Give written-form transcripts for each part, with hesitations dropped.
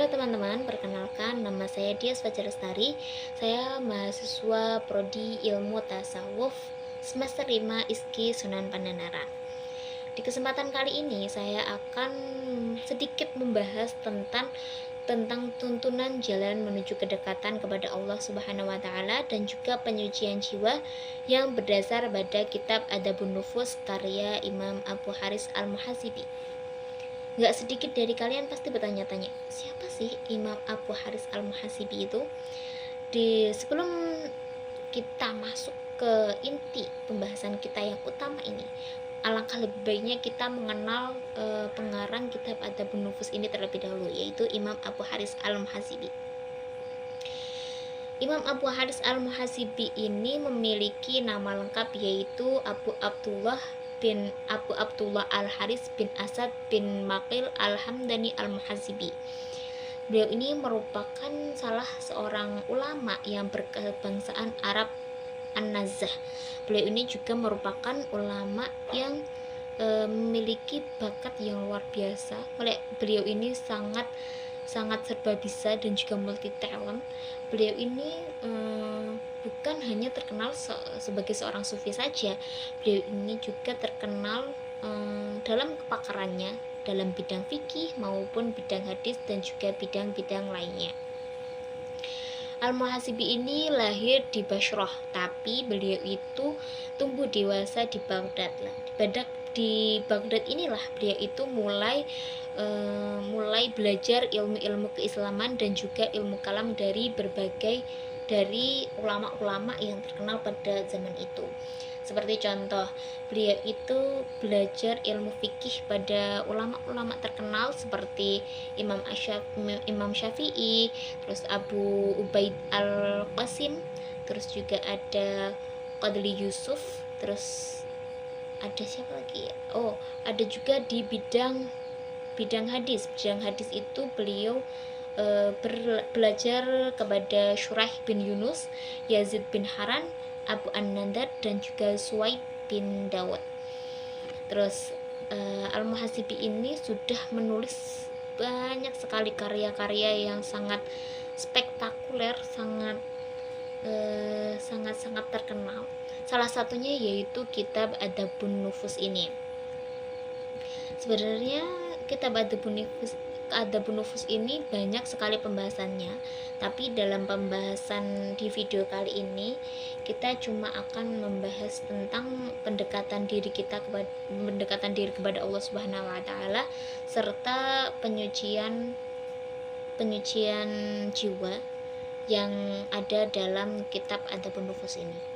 Halo teman-teman, perkenalkan nama saya Dias Fajar Lestari. Saya mahasiswa Prodi Ilmu Tasawuf semester 5 ISKI Sunan Pandanaran. Di kesempatan kali ini saya akan sedikit membahas tentang tuntunan jalan menuju kedekatan kepada Allah Subhanahu wa taala dan juga penyucian jiwa yang berdasar pada kitab Adabun Nufus karya Imam Abu Haris Al-Muhasibi. Gak sedikit dari kalian pasti bertanya-tanya, siapa sih Imam Abu Haris Al-Muhasibi itu? Sebelum kita masuk ke inti pembahasan kita yang utama ini, alangkah lebih baiknya kita mengenal pengarang kitab Adabun Nufus ini terlebih dahulu, yaitu Imam Abu Haris Al-Muhasibi. Imam Abu Haris Al-Muhasibi ini memiliki nama lengkap yaitu Abu Abdullah Al-Haris bin Asad bin Maqil Al-Hamdani Al-Muhasibi. Beliau ini merupakan salah seorang ulama yang berkebangsaan Arab An-Nazah. Beliau ini juga merupakan ulama yang memiliki bakat yang luar biasa. Beliau ini sangat serba bisa dan juga multi talent. Beliau ini bukan hanya terkenal sebagai seorang sufi saja, beliau ini juga terkenal dalam kepakarannya dalam bidang fikih maupun bidang hadis dan juga bidang-bidang lainnya. Al-Muhasibi ini lahir di Bashrah, tapi beliau itu tumbuh dewasa di Baghdad. Di Baghdad inilah beliau itu mulai belajar ilmu-ilmu keislaman dan juga ilmu kalam dari ulama-ulama yang terkenal pada zaman itu. Seperti contoh, beliau itu belajar ilmu fikih pada ulama-ulama terkenal seperti Imam Syafi'i, terus Abu Ubaid Al-Qasim, terus juga ada Qadli Yusuf, terus ada siapa lagi ya? Ada juga di bidang hadis. Bidang hadis itu beliau belajar kepada Shuraih bin Yunus, Yazid bin Haran, Abu An-Nandar dan juga Suwaid bin Dawud. Terus Al-Muhasibi ini sudah menulis banyak sekali karya-karya yang sangat spektakuler, sangat terkenal. Salah satunya yaitu kitab Adabun Nufus ini. Sebenarnya kitab Adabun Nufus ini banyak sekali pembahasannya, tapi dalam pembahasan di video kali ini kita cuma akan membahas tentang pendekatan diri kepada Allah Subhanahu wa taala serta penyucian jiwa yang ada dalam kitab Adabun Nufus ini.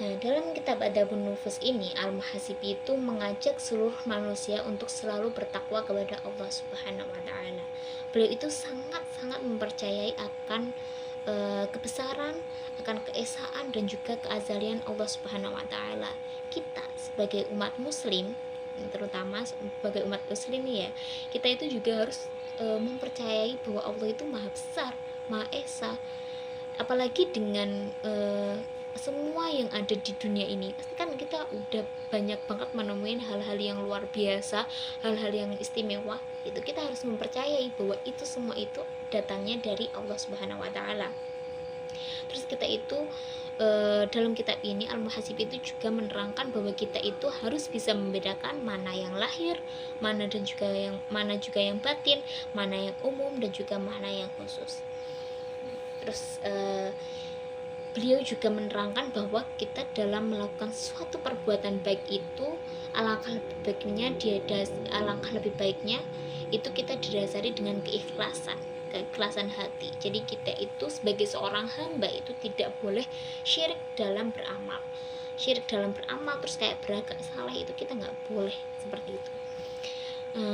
Nah, dalam kitab Adabun Nufus ini, Al-Muhasibi itu mengajak seluruh manusia untuk selalu bertakwa kepada Allah Subhanahu wa taala. Beliau itu sangat mempercayai akan kebesaran, akan keesaan dan juga keazalian Allah Subhanahu wa taala. Kita sebagai umat muslim, terutama sebagai umat muslim ya, kita itu juga harus mempercayai bahwa Allah itu maha besar, maha esa. Apalagi dengan semua yang ada di dunia ini, pasti kan kita udah banyak banget menemuin hal-hal yang luar biasa, hal-hal yang istimewa. Itu kita harus mempercayai bahwa itu semua itu datangnya dari Allah Subhanahu wa taala. Terus kita itu dalam kitab ini Al-Muhasibi itu juga menerangkan bahwa kita itu harus bisa membedakan mana yang lahir, mana juga yang batin, mana yang umum dan juga mana yang khusus. Terus beliau juga menerangkan bahwa kita dalam melakukan suatu perbuatan baik itu alangkah lebih baiknya itu kita didasari dengan keikhlasan hati. Jadi kita itu sebagai seorang hamba itu tidak boleh syirik dalam beramal terus kayak beragak salah, itu kita nggak boleh seperti itu.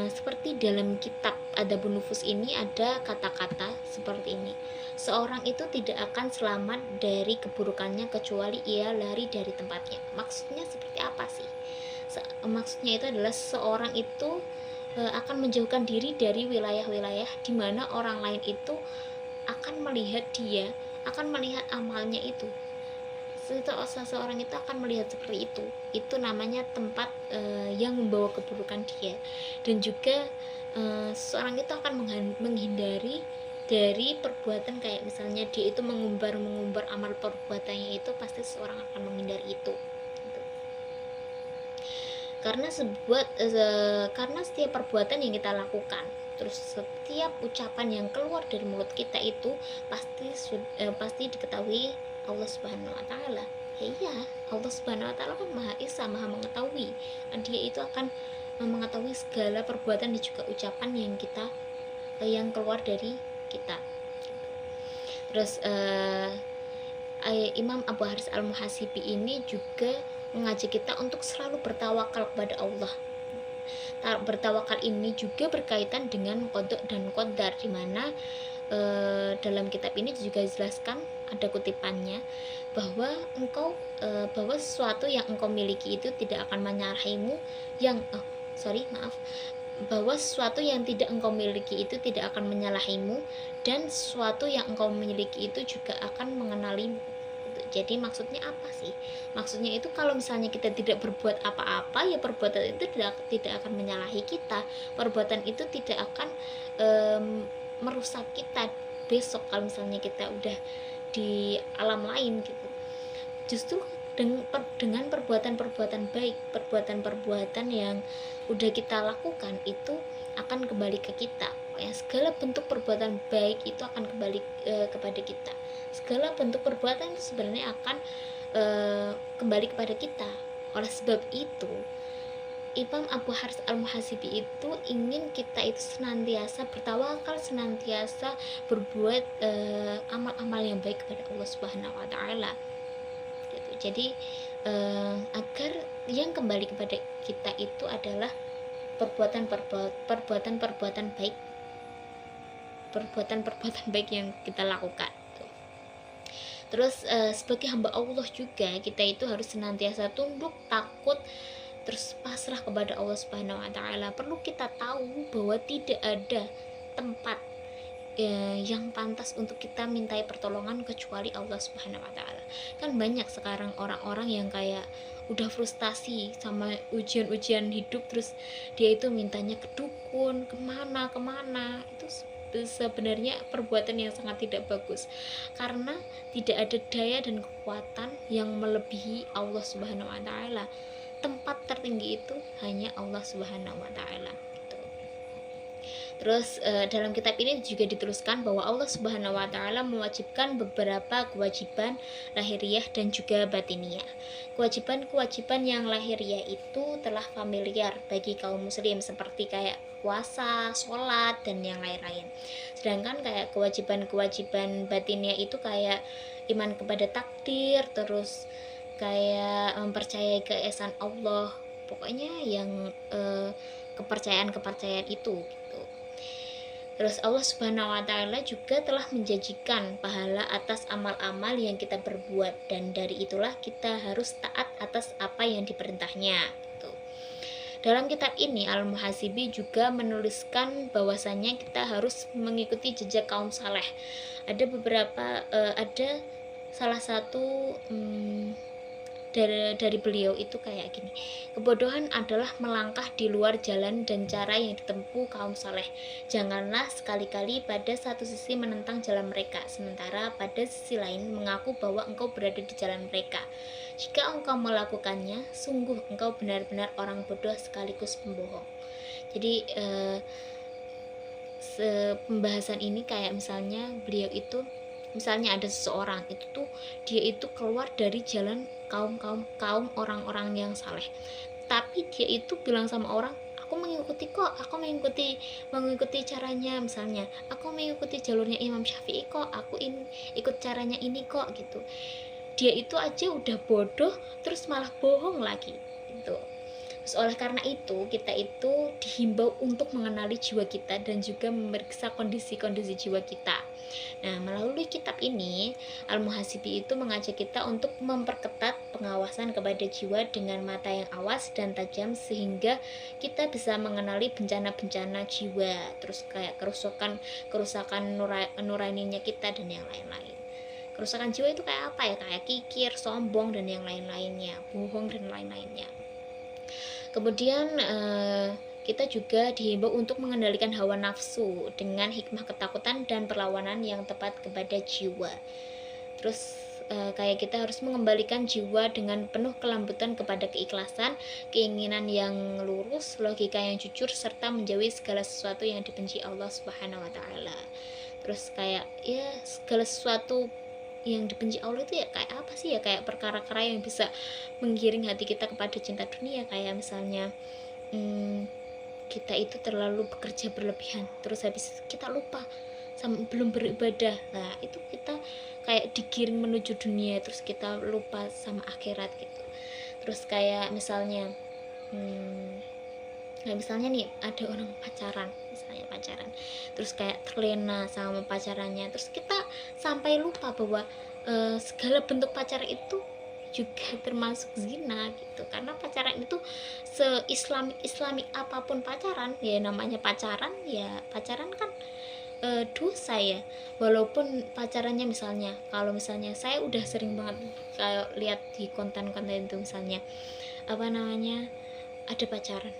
Seperti dalam kitab Adabun Nufus ini ada kata-kata seperti ini: seorang itu tidak akan selamat dari keburukannya kecuali ia lari dari tempatnya. Maksudnya seperti apa sih? Maksudnya itu adalah seorang itu akan menjauhkan diri dari wilayah-wilayah di mana orang lain itu akan melihat amalnya itu. seseorang itu akan melihat seperti itu namanya tempat yang membawa keburukan dia. Dan juga seseorang itu akan menghindari dari perbuatan kayak misalnya dia itu mengumbar amal perbuatannya, itu pasti seseorang akan menghindari itu gitu. Karena setiap perbuatan yang kita lakukan, terus setiap ucapan yang keluar dari mulut kita itu pasti diketahui Allah Subhanahu wa taala. Ya iya, Allah Subhanahu wa taala kan Maha Esa, Maha mengetahui. Dia itu akan mengetahui segala perbuatan dan juga ucapan yang keluar dari kita. Terus Imam Abu Haris Al-Muhasibi ini juga mengajak kita untuk selalu bertawakal kepada Allah. Bertawakal ini juga berkaitan dengan qada dan qadar, di mana dalam kitab ini juga dijelaskan, ada kutipannya, bahwa bahwa sesuatu yang engkau miliki itu tidak akan menyalahimu, bahwa sesuatu yang tidak engkau miliki itu tidak akan menyalahimu, dan sesuatu yang engkau miliki itu juga akan mengenalimu. Jadi maksudnya apa sih? Maksudnya itu kalau misalnya kita tidak berbuat apa-apa, ya perbuatan itu tidak akan menyalahi kita. Perbuatan itu tidak akan merusak kita besok kalau misalnya kita udah di alam lain gitu. Justru dengan perbuatan-perbuatan baik, perbuatan-perbuatan yang udah kita lakukan itu akan kembali ke kita. Segala bentuk perbuatan baik itu akan kembali kepada kita. Segala bentuk perbuatan itu sebenarnya akan kembali kepada kita. Oleh sebab itu, Imam Abu Haris Al-Muhasibi itu ingin kita itu senantiasa bertawakal, senantiasa berbuat amal-amal yang baik kepada Allah Subhanahu wa taala. Gitu. Jadi agar yang kembali kepada kita itu adalah perbuatan-perbuatan baik, perbuatan-perbuatan baik yang kita lakukan. Terus sebagai hamba Allah juga kita itu harus senantiasa tunduk, takut, terus pasrah kepada Allah Subhanahu wa taala. Perlu kita tahu bahwa tidak ada tempat yang pantas untuk kita mintai pertolongan kecuali Allah Subhanahu wa taala. Kan banyak sekarang orang-orang yang kayak udah frustasi sama ujian-ujian hidup, terus dia itu mintanya ke dukun, kemana. Itu sebenarnya perbuatan yang sangat tidak bagus, karena tidak ada daya dan kekuatan yang melebihi Allah Subhanahu wa taala. Tempat tertinggi itu hanya Allah Subhanahu wa taala. Terus dalam kitab ini juga diteruskan bahwa Allah Subhanahu wa taala mewajibkan beberapa kewajiban lahiriah dan juga batiniah. Kewajiban-kewajiban yang lahiriah itu telah familiar bagi kaum muslim, seperti kayak puasa, sholat, dan yang lain-lain. Sedangkan kayak kewajiban-kewajiban batiniah itu kayak iman kepada takdir, terus kayak mempercayai keesaan Allah, pokoknya yang kepercayaan-kepercayaan itu gitu. Terus Allah Subhanahu wa taala juga telah menjanjikan pahala atas amal-amal yang kita berbuat, dan dari itulah kita harus taat atas apa yang diperintahnya gitu. Dalam kitab ini Al-Muhasibi juga menuliskan bahwasanya kita harus mengikuti jejak kaum saleh. Ada salah satu dari beliau itu kayak gini: kebodohan adalah melangkah di luar jalan dan cara yang ditempuh kaum saleh. Janganlah sekali-kali pada satu sisi menentang jalan mereka, sementara pada sisi lain mengaku bahwa engkau berada di jalan mereka. Jika engkau melakukannya, sungguh engkau benar-benar orang bodoh sekaligus pembohong. Jadi pembahasan ini kayak misalnya beliau itu, misalnya ada seseorang itu tuh dia itu keluar dari jalan kaum orang-orang yang saleh, tapi dia itu bilang sama orang, aku mengikuti caranya, misalnya aku mengikuti jalurnya Imam Syafi'i kok, aku ikut caranya ini kok gitu. Dia itu aja udah bodoh terus malah bohong lagi gitu. Terus oleh karena itu kita itu dihimbau untuk mengenali jiwa kita dan juga memeriksa kondisi-kondisi jiwa kita. Nah, melalui kitab ini Al-Muhasibi itu mengajak kita untuk memperketat pengawasan kepada jiwa dengan mata yang awas dan tajam, sehingga kita bisa mengenali bencana-bencana jiwa, terus kayak kerusakan nuraninya kita dan yang lain-lain Kerusakan jiwa itu kayak apa ya? Kayak kikir, sombong, dan yang lain-lainnya, bohong dan lain-lainnya. Kemudian kita juga dihimbau untuk mengendalikan hawa nafsu dengan hikmah ketakutan dan perlawanan yang tepat kepada jiwa. Terus kayak kita harus mengembalikan jiwa dengan penuh kelembutan kepada keikhlasan, keinginan yang lurus, logika yang jujur, serta menjauhi segala sesuatu yang dibenci Allah Subhanahu wa taala. Terus kayak ya segala sesuatu yang dibenci Allah itu ya kayak apa sih ya, kayak perkara-perkara yang bisa menggiring hati kita kepada cinta dunia, kayak misalnya kita itu terlalu bekerja berlebihan, terus habis kita lupa sama belum beribadah. Nah itu kita kayak digiring menuju dunia, terus kita lupa sama akhirat gitu. Terus kayak misalnya misalnya nih ada orang pacaran, misalnya pacaran terus kayak terlena sama pacarannya, terus kita sampai lupa bahwa segala bentuk pacaran itu juga termasuk zina gitu. Karena pacaran itu se-islamik apapun pacaran, ya namanya pacaran, ya pacaran kan dosa ya. Walaupun pacarannya misalnya, kalau misalnya saya udah sering banget kayak lihat di konten-konten itu, misalnya apa namanya, ada pacaran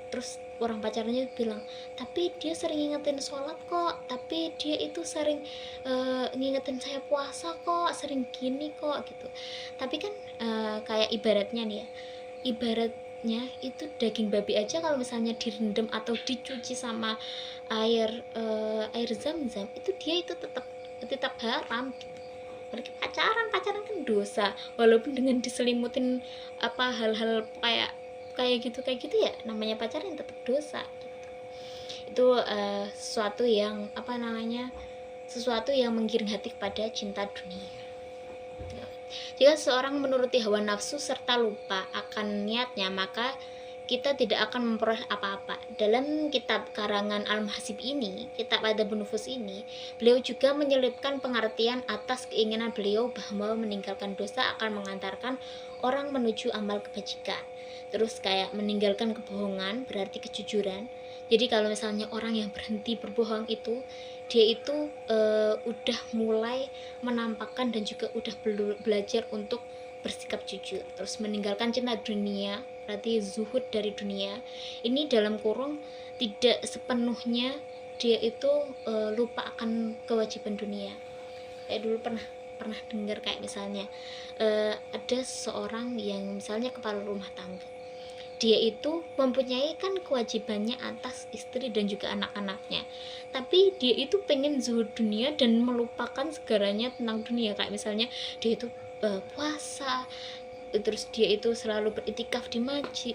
terus orang pacarnya bilang, tapi dia sering ngingetin sholat kok, tapi dia itu sering ngingetin saya puasa kok, sering gini kok gitu. Tapi kan kayak ibaratnya nih ya, ibaratnya itu daging babi aja kalau misalnya direndam atau dicuci sama air zam-zam, itu dia itu tetap haram gitu. Apalagi pacaran kan dosa, walaupun dengan diselimutin apa hal-hal kayak gitu ya, namanya pacaran tetap dosa gitu. Itu sesuatu yang apa namanya, sesuatu yang menggiring hati kepada cinta dunia. Jika seseorang menuruti hawa nafsu serta lupa akan niatnya, maka kita tidak akan memperoleh apa-apa. Dalam kitab karangan Al-Muhasib ini, kitab Adabun Nufus ini, beliau juga menyelipkan pengertian atas keinginan beliau bahwa meninggalkan dosa akan mengantarkan orang menuju amal kebajikan. Terus kayak meninggalkan kebohongan berarti kejujuran. Jadi kalau misalnya orang yang berhenti berbohong itu, dia itu udah mulai menampakkan dan juga udah belajar untuk bersikap jujur. Terus meninggalkan cinta dunia berarti zuhud dari dunia. Ini dalam kurung tidak sepenuhnya dia itu lupa akan kewajiban dunia. Kayak dulu pernah dengar kayak misalnya ada seorang yang misalnya kepala rumah tangga, dia itu mempunyai kan kewajibannya atas istri dan juga anak-anaknya, tapi dia itu pengen zuhud dunia dan melupakan segalanya tentang dunia. Kayak misalnya dia itu puasa, terus dia itu selalu beritikaf di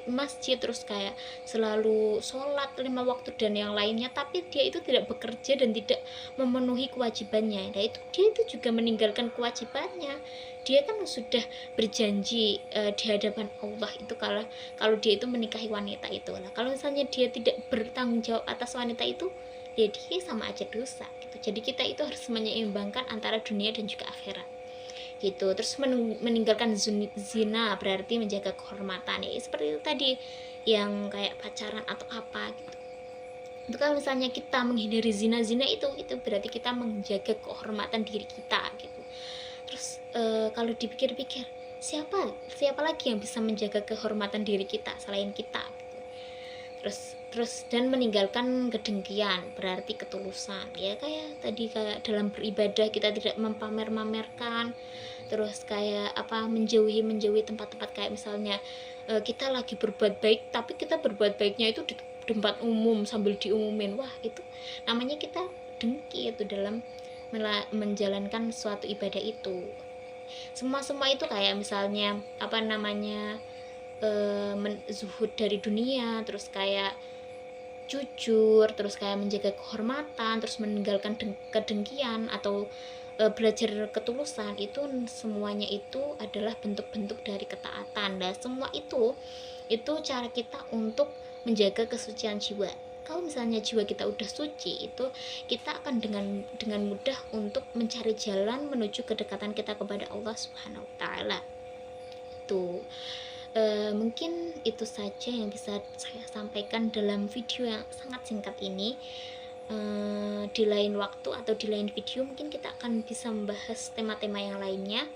masjid, terus kayak selalu sholat 5 waktu dan yang lainnya, tapi dia itu tidak bekerja dan tidak memenuhi kewajibannya. Nah itu dia itu juga meninggalkan kewajibannya. Dia kan sudah berjanji di hadapan Allah itu kalau dia itu menikahi wanita itu. Nah kalau misalnya dia tidak bertanggung jawab atas wanita itu, ya dia sama aja dosa gitu. Jadi kita itu harus menyeimbangkan antara dunia dan juga akhirat gitu. Terus meninggalkan zina berarti menjaga kehormatan, ya seperti itu tadi yang kayak pacaran atau apa gitu. Itu kalau misalnya kita menghindari zina itu berarti kita menjaga kehormatan diri kita gitu. Terus kalau dipikir-pikir, siapa lagi yang bisa menjaga kehormatan diri kita selain kita gitu. Terus dan meninggalkan kedengkian berarti ketulusan, ya kayak tadi, kayak dalam beribadah kita tidak mempamer-mamerkan. Terus kayak apa, menjauhi tempat-tempat kayak misalnya kita lagi berbuat baik tapi kita berbuat baiknya itu di tempat umum sambil diumumin, wah itu namanya kita dengki itu dalam menjalankan suatu ibadah itu. Semua itu kayak misalnya apa namanya, zuhud dari dunia, terus kayak jujur, terus kayak menjaga kehormatan, terus meninggalkan kedengkian atau belajar ketulusan, itu semuanya itu adalah bentuk-bentuk dari ketaatan. Dan semua itu cara kita untuk menjaga kesucian jiwa. Kalau misalnya jiwa kita udah suci, itu kita akan dengan mudah untuk mencari jalan menuju kedekatan kita kepada Allah Subhanahu wa taala. Tuh. Mungkin itu saja yang bisa saya sampaikan dalam video yang sangat singkat ini. di lain waktu atau di lain video mungkin kita akan bisa membahas tema-tema yang lainnya.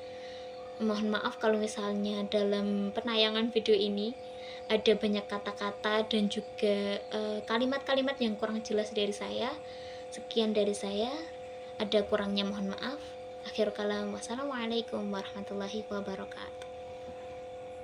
Mohon maaf kalau misalnya dalam penayangan video ini ada banyak kata-kata dan juga kalimat-kalimat yang kurang jelas dari saya. Sekian dari saya, ada kurangnya mohon maaf. Akhirul kalam, wassalamualaikum warahmatullahi wabarakatuh.